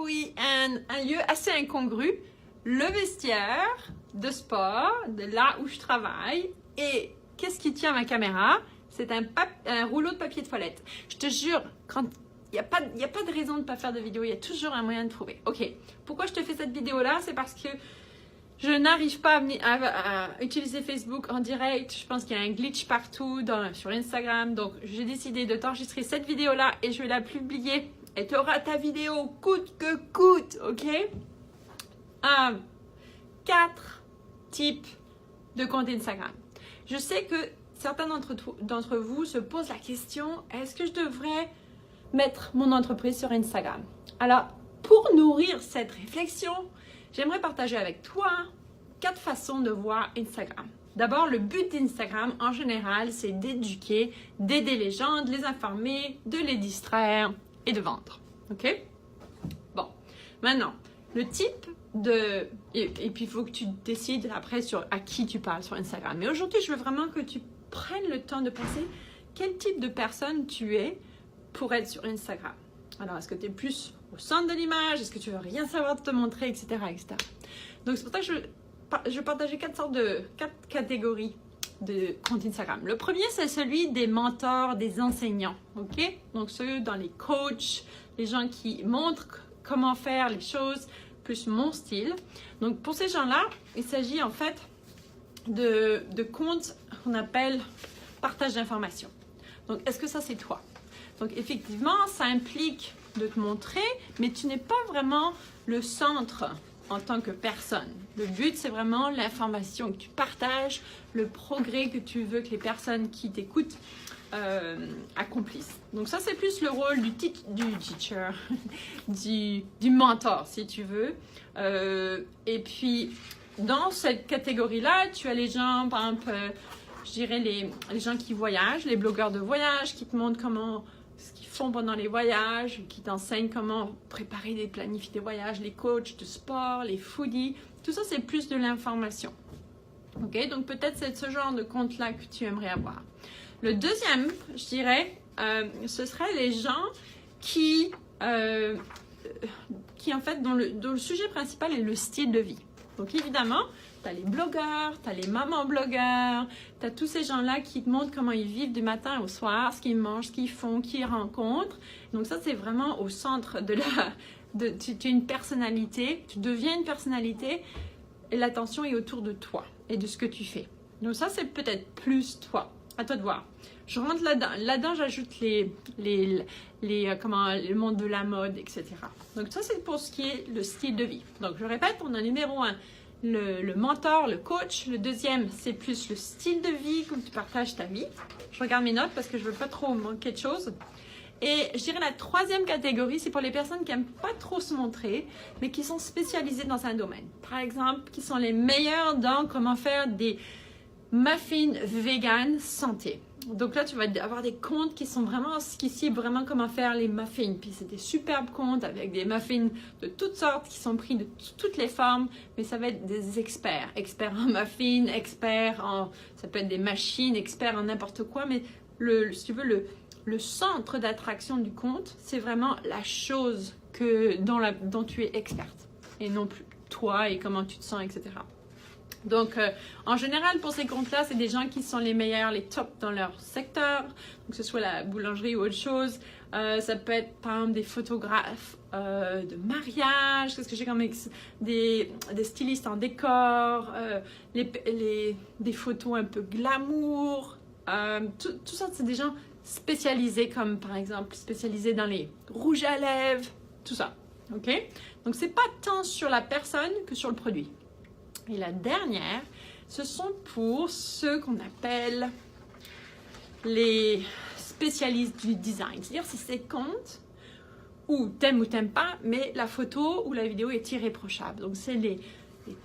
oui, un lieu assez incongru, le vestiaire de sport, de là où je travaille. Et qu'est-ce qui tient ma caméra? C'est un rouleau de papier de toilette. Je te jure, quand il n'y a pas de raison de ne pas faire de vidéo, il y a toujours un moyen de trouver. Ok, pourquoi je te fais cette vidéo-là? C'est parce que je n'arrive pas à utiliser Facebook en direct. Je pense qu'il y a un glitch partout sur Instagram. Donc, j'ai décidé de t'enregistrer cette vidéo-là et je vais la publier. Et tu auras ta vidéo coûte que coûte, ok? 4 types de comptes Instagram. Je sais que certains d'entre vous se posent la question, est-ce que je devrais mettre mon entreprise sur Instagram? Alors, pour nourrir cette réflexion, j'aimerais partager avec toi 4 façons de voir Instagram. D'abord, le but d'Instagram, en général, c'est d'éduquer, d'aider les gens, de les informer, de les distraire et de vendre. OK? Bon, maintenant, le type de... Et puis, il faut que tu décides après à qui tu parles sur Instagram. Mais aujourd'hui, je veux vraiment que tu prennes le temps de penser quel type de personne tu es pour être sur Instagram. Alors, est-ce que tu es plus au centre de l'image? Est-ce que tu veux rien savoir de te montrer, etc., etc. Donc, c'est pour ça que je partageais 4 catégories de comptes Instagram. Le premier, c'est celui des mentors, des enseignants, ok? Donc, ceux dans les coachs, les gens qui montrent comment faire les choses, plus mon style. Donc, pour ces gens-là, il s'agit en fait de comptes qu'on appelle partage d'informations. Donc, est-ce que ça, c'est toi? Donc, effectivement, ça implique de te montrer, mais tu n'es pas vraiment le centre en tant que personne. Le but, c'est vraiment l'information que tu partages, le progrès que tu veux que les personnes qui t'écoutent accomplissent. Donc, ça, c'est plus le rôle du teacher, du mentor, si tu veux. Et puis, dans cette catégorie-là, tu as les gens, par exemple, je dirais les gens qui voyagent, les blogueurs de voyage qui te montrent ce qu'ils font pendant les voyages, qui t'enseignent comment préparer planifier des voyages, les coachs de sport, les foodies. Tout ça, c'est plus de l'information. Ok, donc peut-être c'est ce genre de compte-là que tu aimerais avoir. Le deuxième, je dirais, ce serait les gens qui en fait, dont le sujet principal est le style de vie. Donc évidemment, tu as les blogueurs, tu as les mamans blogueurs, tu as tous ces gens-là qui te montrent comment ils vivent du matin au soir, ce qu'ils mangent, ce qu'ils font, qui ils rencontrent. Donc ça, c'est vraiment au centre tu es une personnalité, tu deviens une personnalité et l'attention est autour de toi et de ce que tu fais. Donc ça, c'est peut-être plus toi. À toi de voir. Je rentre là-dedans. Là-dedans, j'ajoute le monde de la mode, etc. Donc ça, c'est pour ce qui est le style de vie. Donc je répète, on a numéro 1, le mentor, le coach. Le deuxième, c'est plus le style de vie, comme tu partages ta vie. Je regarde mes notes parce que je ne veux pas trop manquer de choses. Et je dirais la troisième catégorie, c'est pour les personnes qui n'aiment pas trop se montrer, mais qui sont spécialisées dans un domaine. Par exemple, qui sont les meilleurs dans comment faire des muffins vegan santé. Donc là, tu vas avoir des comptes qui ciblent vraiment comment faire les muffins. Puis c'est des superbes comptes avec des muffins de toutes sortes qui sont pris de toutes les formes. Mais ça va être des experts. Experts en muffins, ça peut être des machines, experts en n'importe quoi. Mais si tu veux, le centre d'attraction du compte, c'est vraiment la chose dont tu es experte. Et non plus toi et comment tu te sens, etc. Donc, en général, pour ces comptes-là, c'est des gens qui sont les meilleurs, les tops dans leur secteur, donc que ce soit la boulangerie ou autre chose. Ça peut être, par exemple, des photographes de mariage, qu'est-ce que j'ai comme des stylistes en décor, des photos un peu glamour. Tout ça, c'est des gens spécialisés, comme par exemple spécialisés dans les rouges à lèvres, tout ça. OK? Donc, c'est pas tant sur la personne que sur le produit. Et la dernière, ce sont pour ceux qu'on appelle les spécialistes du design. C'est-à-dire, c'est ces comptes où t'aimes ou t'aimes pas, mais la photo ou la vidéo est irréprochable. Donc, c'est les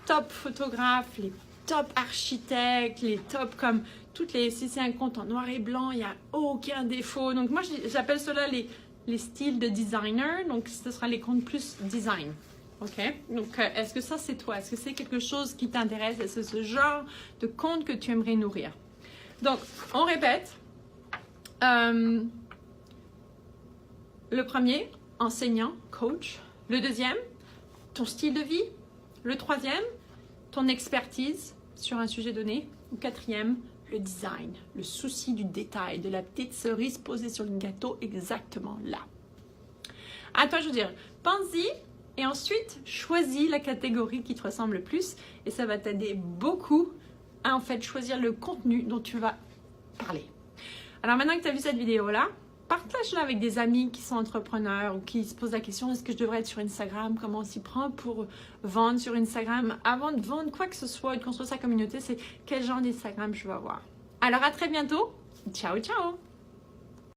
top photographes, les top architectes, les top comme si c'est un compte en noir et blanc, il n'y a aucun défaut. Donc, moi, j'appelle cela les styles de designer. Donc, ce sera les comptes plus design. OK? Donc, est-ce que ça, c'est toi? Est-ce que c'est quelque chose qui t'intéresse? Est-ce que c'est ce genre de compte que tu aimerais nourrir? Donc, on répète. Le premier, enseignant, coach, Le deuxième, ton style de vie. Le troisième, ton expertise sur un sujet donné. Ou quatrième, le design, le souci du détail, de la petite cerise posée sur le gâteau exactement là. À toi, je veux dire, pense-y et ensuite choisis la catégorie qui te ressemble le plus et ça va t'aider beaucoup à en fait choisir le contenu dont tu vas parler. Alors maintenant que tu as vu cette vidéo-là, partage-la avec des amis qui sont entrepreneurs ou qui se posent la question, est-ce que je devrais être sur Instagram? Comment on s'y prend pour vendre sur Instagram? Avant de vendre quoi que ce soit et de construire sa communauté, c'est quel genre d'Instagram je veux avoir. Alors à très bientôt. Ciao, ciao!